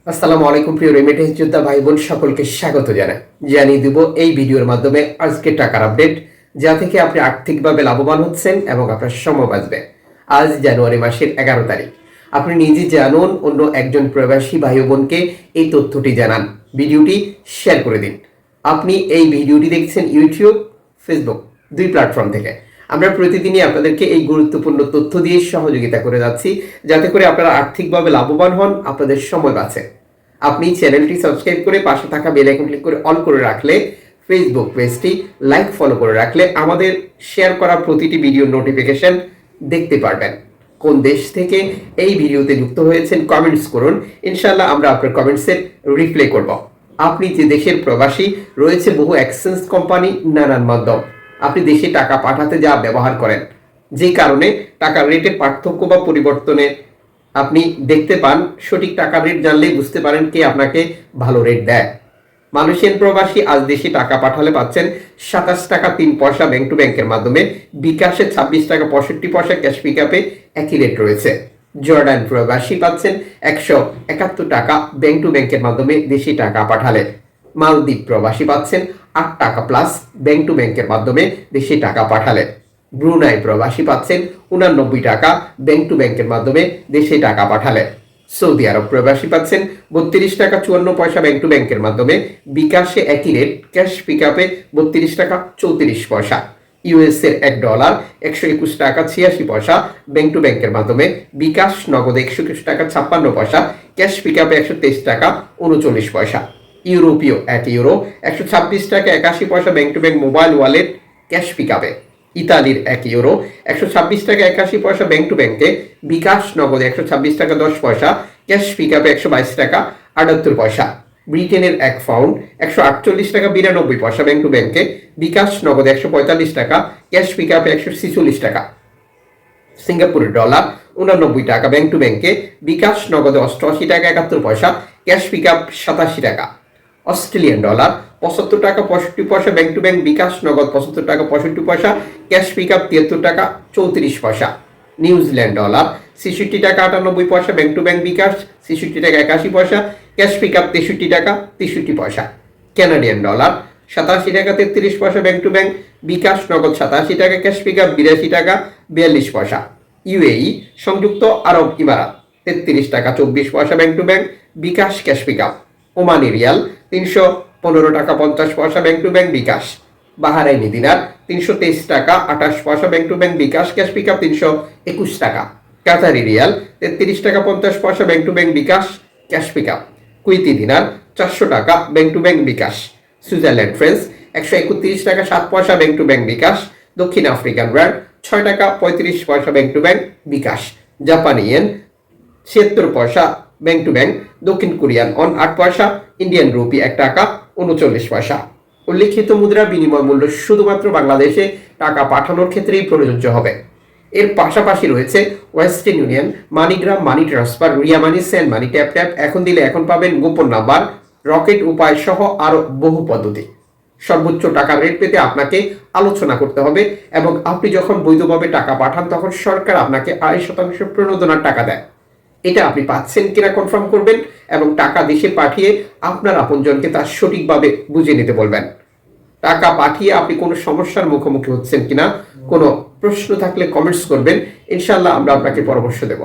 আসসালামু আলাইকুম প্রিয় রেমিটেন্স যোদ্ধা ভাই বোন সকলকে স্বাগত জানিয়ে দিব এই ভিডিওর মাধ্যমে আজকে টাকার আপডেট, যা থেকে আপনি আর্থিকভাবে লাভবান হচ্ছেন এবং আপনার সময় বাঁচবে। আজ জানুয়ারি মাসের 11 তারিখ। আপনি নিজে জানুন, অন্য একজন প্রবাসী ভাই বোনকে এই তথ্যটি জানান, ভিডিওটি শেয়ার করে দিন। আপনি এই ভিডিওটি দেখছেন ইউটিউব, ফেসবুক দুই প্ল্যাটফর্ম থেকে। আমরা প্রতিদিনই আপনাদেরকে এই গুরুত্বপূর্ণ তথ্য দিয়ে সহযোগিতা করে যাচ্ছি, যাতে করে আপনারা আর্থিকভাবে লাভবান হন, আপনাদের সময় বাঁচে। আপনি চ্যানেলটি সাবস্ক্রাইব করে পাশে থাকা বেল আইকন ক্লিক করে অল করে রাখলে, ফেসবুক পেজটি লাইক ফলো করে রাখলে আমাদের শেয়ার করা প্রতিটি ভিডিওর নোটিফিকেশন দেখতে পারবেন। কোন দেশ থেকে এই ভিডিওতে যুক্ত হয়েছেন কমেন্টস করুন, ইনশাআল্লাহ আমরা আপনার কমেন্টসের রিপ্লাই করব। আপনি যে দেশের প্রবাসী, রয়েছে বহু এক্সচেঞ্জ কোম্পানি, নানান মাধ্যম। আপনি দেশে টাকা পাঠাতে যা ব্যবহার করেন, যে কারণে টাকার রেটে পার্থক্য বা পরিবর্তনে আপনি দেখতে পান। সঠিক টাকার রেট জানলেই বুঝতে পারেন কে আপনাকে ভালো রেট দেয়। মালয়েশিয়ান প্রবাসী আজ দেশে টাকা পাঠালে পাচ্ছেন 27 টাকা 3 পয়সা ব্যাংক টু ব্যাংকের মাধ্যমে, বিকাশে 26 টাকা 65 পয়সা, ক্যাশ পিকআপে একই রেট রয়েছে। জর্ডান প্রবাসী পাচ্ছেন 171 টাকা ব্যাংক টু ব্যাংকের মাধ্যমে দেশে টাকা পাঠালে। মালদ্বীপ প্রবাসী পাচ্ছেন 8 টাকা প্লাস ব্যাংক টু ব্যাংকের মাধ্যমে দেশে টাকা পাঠালে। ব্রুনাই প্রবাসী পাচ্ছেন 89 টাকা ব্যাংক টু ব্যাংকের মাধ্যমে দেশে টাকা পাঠালে। সৌদি আরব প্রবাসী পাচ্ছেন 32 টাকা 54 পয়সা ব্যাংক টু ব্যাংকের মাধ্যমে, বিকাশে একই রেট, ক্যাশ পিকআপে 32 টাকা 34 পয়সা। ইউএস এর $1 121 টাকা 86 পয়সা ব্যাংক টু ব্যাংকের মাধ্যমে, বিকাশ নগদে 121 টাকা 56 পয়সা, ক্যাশ পিকআপে 123 টাকা 39 পয়সা। ইউরোপীয় €1 126 টাকা 81 পয়সা bank to bank mobile wallet, cash পিকআপে। ইতালির €1 126 টাকা 81 পয়সা ব্যাংক টু ব্যাংকে, বিকাশ নগদে 126 টাকা 10 পয়সা, ক্যাশ পিকআপে 122 টাকা 78 পয়সা। ব্রিটেনের £1 148 টাকা 92 পয়সা ব্যাংক টু ব্যাংকে, বিকাশ নগদে 145 টাকা, ক্যাশ পিকআপে 146 টাকা। সিঙ্গাপুরের ডলার $89 টাকা ব্যাংক টু ব্যাংকে, বিকাশ নগদে 88 টাকা 71 পয়সা, ক্যাশ পিকআপ 87 টাকা। অস্ট্রেলিয়ান ডলার 75 টাকা 65 পয়সা ব্যাংক টু ব্যাংক, বিকাশ নগদ 75 টাকা 65 পয়সা, ক্যাশ পিকআপ 73 টাকা 34 পয়সা। নিউজিল্যান্ড ডলার 66 টাকা 98 পয়সা ব্যাংক টু ব্যাংক, বিকাশ 66 টাকা 81 পয়সা, ক্যাশ পিকআপ 63 টাকা 63 পয়সা। কানাডিয়ান ডলার 87 টাকা 33 পয়সা ব্যাংক টু ব্যাংক, বিকাশ নগদ 87 টাকা, ক্যাশ পিকআপ 82 টাকা 42 পয়সা। ইউএই সংযুক্ত আরব ইমারাত 33 টাকা 24 পয়সা bank to bank, bKash cash pickup. Omani রিয়াল 315 টাকা 50 পয়সা bank to bank, bKash. Bahraini দিনার 323 টাকা 28 পয়সা bank to bank, bKash cash pickup 321 টাকা। কাতারি রিয়াল 33 টাকা 50 পয়সা bank to bank, bKash cash pickup. Kuwaiti দিনার 400 টাকা bank to bank, bKash. Switzerland francs 131 টাকা 7 পয়সা ব্যাংক টু ব্যাংক, বিকাশ। দক্ষিণ আফ্রিকান রান্ড 6 টাকা 35 পয়সা ব্যাংক টু ব্যাংক, বিকাশ। জাপানি ইয়েন 76 পয়সা ব্যাংক টু ব্যাংক। দক্ষিণ কোরিয়ান অন 8 পয়সা। ইন্ডিয়ান রুপি 1 টাকা 39 পয়সা। উল্লিখিত মুদ্রা বিনিময় মূল্য শুধুমাত্র বাংলাদেশে টাকা পাঠানোর ক্ষেত্রেই প্রযোজ্য হবে। এর পাশাপাশি রয়েছে Western Union, MoneyGram, money transfer, Ria money, send money, tap tap, এখন দিলে এখন পাবেন, গোপন নাম্বার, রকেট উপায় সহ আরো বহু পদ্ধতি। সর্বোচ্চ টাকার রেট পেতে আপনাকে আলোচনা করতে হবে, এবং আপনি যখন বৈধভাবে টাকা পাঠান তখন সরকার আপনাকে 2.5% প্রণোদনার টাকা দেয়। এটা আপনি পাচ্ছেন কিনা কনফার্ম করবেন, এবং টাকা দেশে পাঠিয়ে আপনার আপনজনকে তা সঠিকভাবে বুঝে নিতে বলবেন। টাকা পাঠিয়ে আপনি কোনো সমস্যার মুখোমুখি হচ্ছেন কিনা, কোনো প্রশ্ন থাকলে কমেন্টস করবেন, ইনশাআল্লাহ আমরা আপনাকে পরামর্শ দেব।